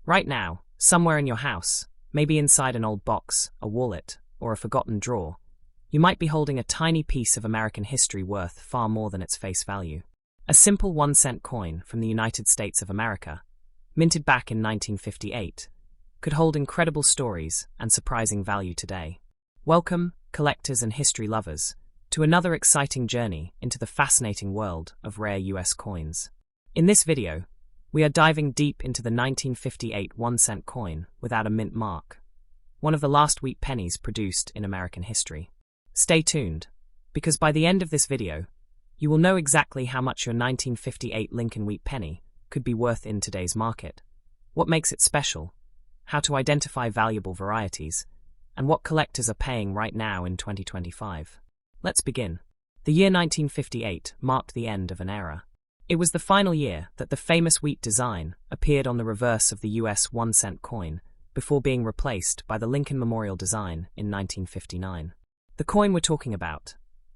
Right now, somewhere in your house, maybe inside an old box, a wallet, or a forgotten drawer, you might be holding a tiny piece of American history worth far more than its face value. A simple 1-cent coin from the United States of America, minted back in 1958, could hold incredible stories and surprising value today. Welcome, collectors and history lovers, to another exciting journey into the fascinating world of rare US coins. In this video, we are diving deep into the 1958 1-cent coin without a mint mark, one of the last wheat pennies produced in American history. Stay tuned, because by the end of this video, you will know exactly how much your 1958 Lincoln Wheat Penny could be worth in today's market, what makes it special, how to identify valuable varieties, and what collectors are paying right now in 2025. Let's begin. The year 1958 marked the end of an era. It was the final year that the famous wheat design appeared on the reverse of the US 1-cent coin before being replaced by the Lincoln Memorial design in 1959. The coin we're talking about,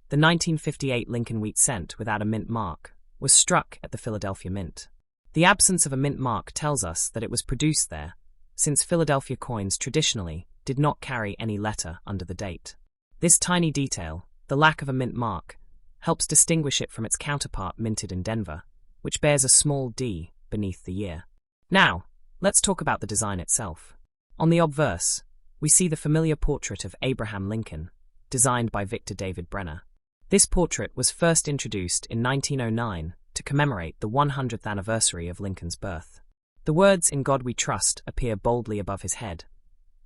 the 1958 Lincoln Wheat Cent without a mint mark, was struck at the Philadelphia Mint. The absence of a mint mark tells us that it was produced there, since Philadelphia coins traditionally did not carry any letter under the date. This tiny detail, the lack of a mint mark, helps distinguish it from its counterpart minted in Denver, which bears a small D beneath the year. Now, let's talk about the design itself. On the obverse, we see the familiar portrait of Abraham Lincoln, designed by Victor David Brenner. This portrait was first introduced in 1909 to commemorate the 100th anniversary of Lincoln's birth. The words "In God We Trust" appear boldly above his head.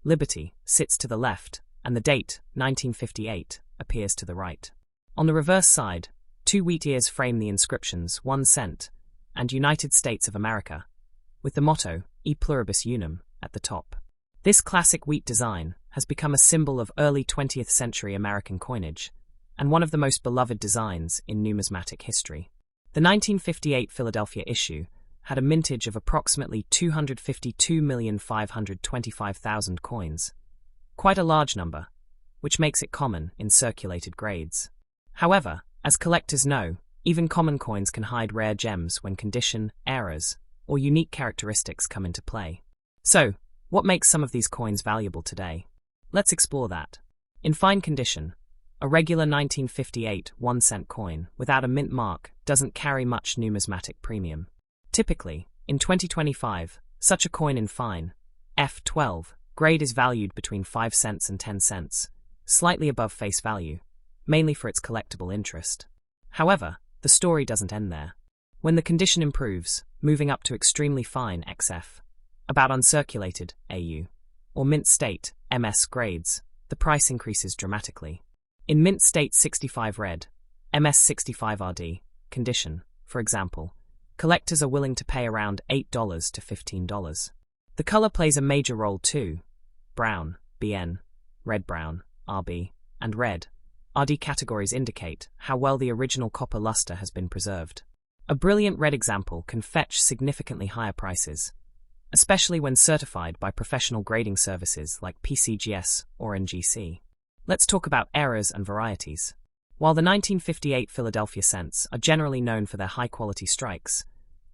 Liberty sits to the left, and the date, 1958, appears to the right. On the reverse side, two wheat ears frame the inscriptions 1 cent and United States of America, with the motto E Pluribus Unum at the top. This classic wheat design has become a symbol of early 20th century American coinage, and one of the most beloved designs in numismatic history. The 1958 Philadelphia issue had a mintage of approximately 252,525,000 coins, quite a large number, which makes it common in circulated grades. However, as collectors know, even common coins can hide rare gems when condition, errors, or unique characteristics come into play. So, what makes some of these coins valuable today? Let's explore that. In fine condition, a regular 1958 1-cent coin without a mint mark doesn't carry much numismatic premium. Typically, in 2025, such a coin in fine, F12, grade is valued between 5 cents and 10 cents, slightly above face value, mainly for its collectible interest. However, the story doesn't end there. When the condition improves, moving up to extremely fine XF, about uncirculated AU, or mint state MS grades, the price increases dramatically. In mint state 65 red, MS 65 RD, condition, for example, collectors are willing to pay around $8 to $15. The color plays a major role too. Brown, BN, red-brown, RB, and red, RD categories indicate how well the original copper luster has been preserved. A brilliant red example can fetch significantly higher prices, especially when certified by professional grading services like PCGS or NGC. Let's talk about errors and varieties. While the 1958 Philadelphia cents are generally known for their high-quality strikes,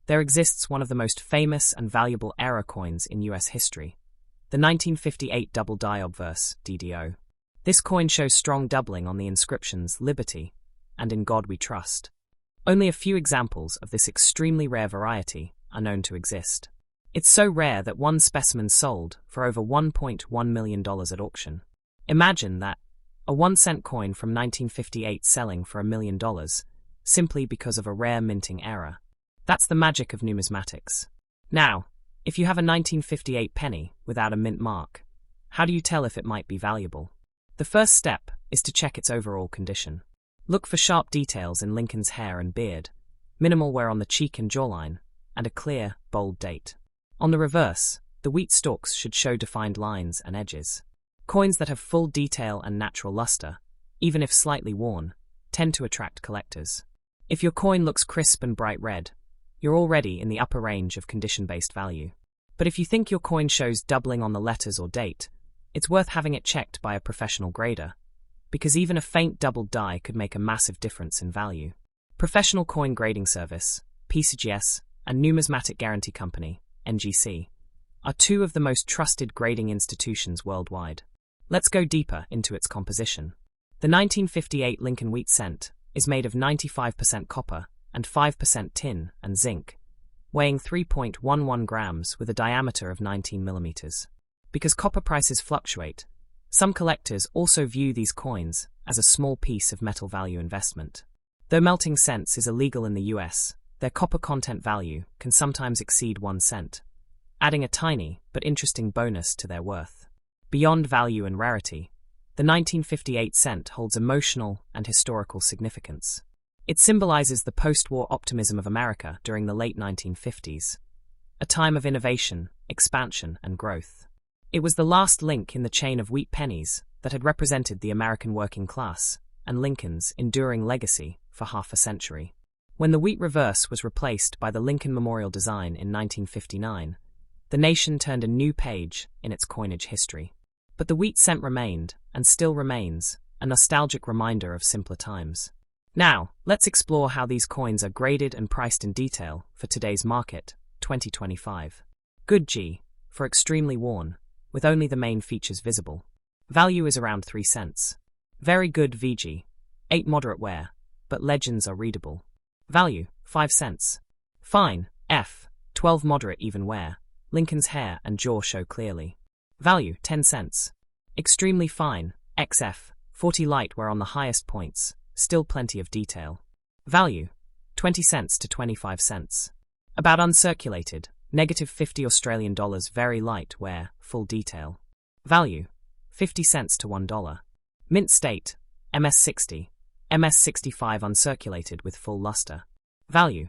there exists one of the most famous and valuable error coins in US history, the 1958 double die obverse DDO. This coin shows strong doubling on the inscriptions Liberty and In God We Trust. Only a few examples of this extremely rare variety are known to exist. It's so rare that one specimen sold for over $1.1 million at auction. Imagine that, a 1-cent coin from 1958 selling for $1 million, simply because of a rare minting error. That's the magic of numismatics. Now, if you have a 1958 penny without a mint mark, how do you tell if it might be valuable? The first step is to check its overall condition. Look for sharp details in Lincoln's hair and beard, minimal wear on the cheek and jawline, and a clear, bold date. On the reverse, the wheat stalks should show defined lines and edges. Coins that have full detail and natural luster, even if slightly worn, tend to attract collectors. If your coin looks crisp and bright red, you're already in the upper range of condition-based value. But if you think your coin shows doubling on the letters or date, it's worth having it checked by a professional grader, because even a faint doubled die could make a massive difference in value. Professional Coin Grading Service, PCGS, and Numismatic Guarantee Company, NGC, are two of the most trusted grading institutions worldwide. Let's go deeper into its composition. The 1958 Lincoln Wheat Cent is made of 95% copper and 5% tin and zinc, weighing 3.11 grams with a diameter of 19 millimeters. Because copper prices fluctuate, some collectors also view these coins as a small piece of metal value investment. Though melting cents is illegal in the US, their copper content value can sometimes exceed 1 cent, adding a tiny but interesting bonus to their worth. Beyond value and rarity, the 1958 cent holds emotional and historical significance. It symbolizes the post-war optimism of America during the late 1950s, a time of innovation, expansion, and growth. It was the last link in the chain of wheat pennies that had represented the American working class and Lincoln's enduring legacy for half a century. When the wheat reverse was replaced by the Lincoln Memorial design in 1959, the nation turned a new page in its coinage history. But the wheat cent remained, and still remains, a nostalgic reminder of simpler times. Now, let's explore how these coins are graded and priced in detail for today's market, 2025. Good G, for extremely worn, with only the main features visible. Value is around 3 cents. Very good VG, 8 moderate wear, but legends are readable. Value, 5 cents. Fine, F, 12 moderate even wear, Lincoln's hair and jaw show clearly. Value, 10 cents. Extremely fine, XF, 40 light wear on the highest points, still plenty of detail. Value, 20 cents to 25 cents. About uncirculated, negative 50 Australian dollars very light wear, full detail. Value, 50 cents to $1. Mint state, MS60, MS65 uncirculated with full luster. Value,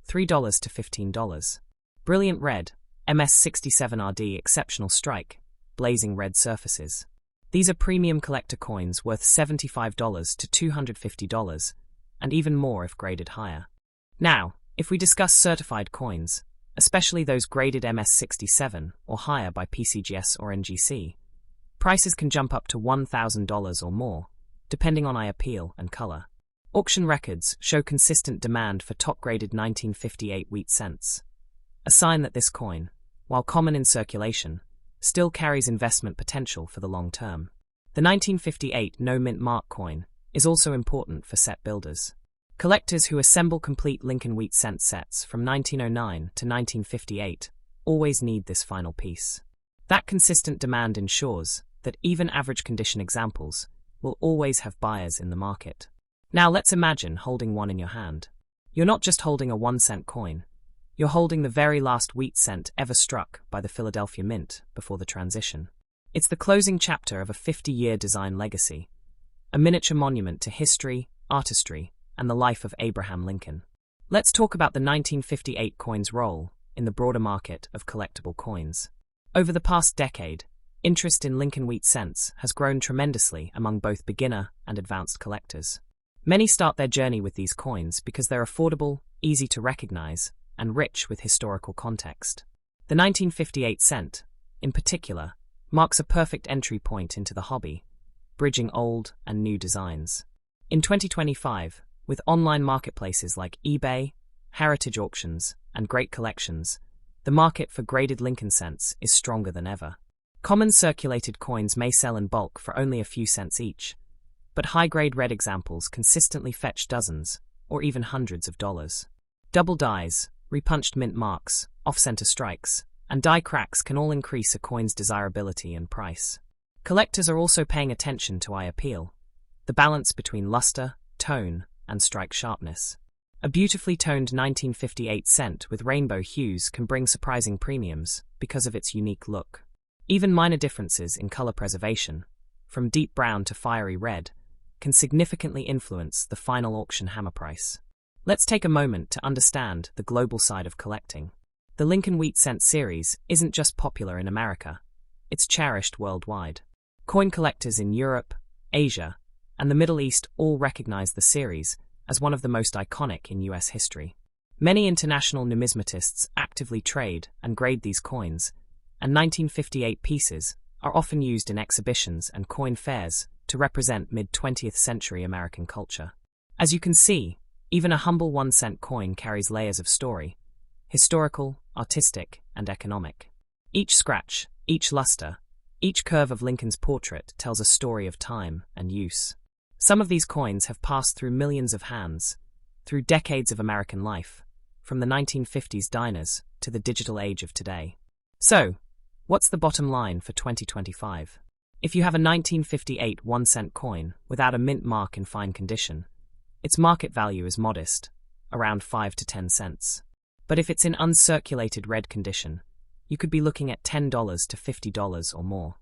$3 to $15. Brilliant red, MS67RD exceptional strike, blazing red surfaces. These are premium collector coins worth $75 to $250, and even more if graded higher. Now, if we discuss certified coins, especially those graded MS67 or higher by PCGS or NGC, prices can jump up to $1,000 or more, depending on eye appeal and color. Auction records show consistent demand for top-graded 1958 wheat cents, a sign that this coin, while common in circulation, still carries investment potential for the long term. The 1958 no-mint mark coin is also important for set builders. Collectors who assemble complete Lincoln Wheat Cent sets from 1909 to 1958 always need this final piece. That consistent demand ensures that even average condition examples will always have buyers in the market. Now let's imagine holding one in your hand. You're not just holding a 1-cent coin, you're holding the very last wheat cent ever struck by the Philadelphia Mint before the transition. It's the closing chapter of a 50-year design legacy, a miniature monument to history, artistry, and the life of Abraham Lincoln. Let's talk about the 1958 coin's role in the broader market of collectible coins. Over the past decade, interest in Lincoln Wheat Cents has grown tremendously among both beginner and advanced collectors. Many start their journey with these coins because they're affordable, easy to recognize, and rich with historical context. The 1958 cent, in particular, marks a perfect entry point into the hobby, bridging old and new designs. In 2025, with online marketplaces like eBay, heritage auctions, and great collections, the market for graded Lincoln cents is stronger than ever. Common circulated coins may sell in bulk for only a few cents each, but high-grade red examples consistently fetch dozens, or even hundreds of dollars. Double dies, repunched mint marks, off-center strikes, and die cracks can all increase a coin's desirability and price. Collectors are also paying attention to eye appeal, the balance between luster, tone, and strike sharpness. A beautifully toned 1958 cent with rainbow hues can bring surprising premiums because of its unique look. Even minor differences in color preservation, from deep brown to fiery red, can significantly influence the final auction hammer price. Let's take a moment to understand the global side of collecting. The Lincoln Wheat Cent series isn't just popular in America, it's cherished worldwide. Coin collectors in Europe, Asia, and the Middle East all recognize the series as one of the most iconic in US history. Many international numismatists actively trade and grade these coins, and 1958 pieces are often used in exhibitions and coin fairs to represent mid-20th century American culture. As you can see, even a humble 1-cent coin carries layers of story, historical, artistic, and economic. Each scratch, each luster, each curve of Lincoln's portrait tells a story of time and use. Some of these coins have passed through millions of hands, through decades of American life, from the 1950s diners to the digital age of today. So, what's the bottom line for 2025? If you have a 1958 1-cent coin without a mint mark in fine condition, its market value is modest, around 5 to 10 cents. But if it's in uncirculated red condition, you could be looking at $10 to $50 or more.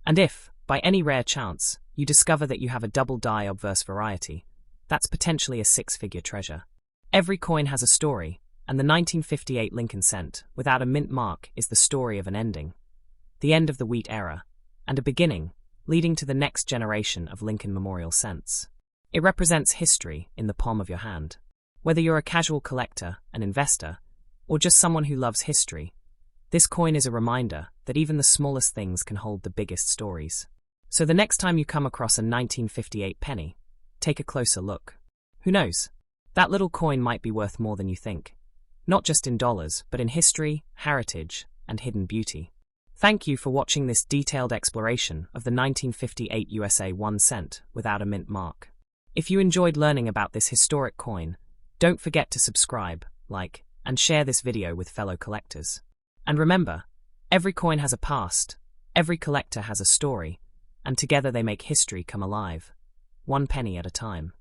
And if, by any rare chance, you discover that you have a double die obverse variety, that's potentially a six-figure treasure. Every coin has a story, and the 1958 Lincoln cent, without a mint mark, is the story of an ending, the end of the wheat era, and a beginning, leading to the next generation of Lincoln Memorial cents. It represents history in the palm of your hand. Whether you're a casual collector, an investor, or just someone who loves history, this coin is a reminder that even the smallest things can hold the biggest stories. So the next time you come across a 1958 penny, take a closer look. Who knows? That little coin might be worth more than you think. Not just in dollars, but in history, heritage, and hidden beauty. Thank you for watching this detailed exploration of the 1958 USA 1 cent without a mint mark. If you enjoyed learning about this historic coin, don't forget to subscribe, like, and share this video with fellow collectors. And remember, every coin has a past, every collector has a story, and together they make history come alive, one penny at a time.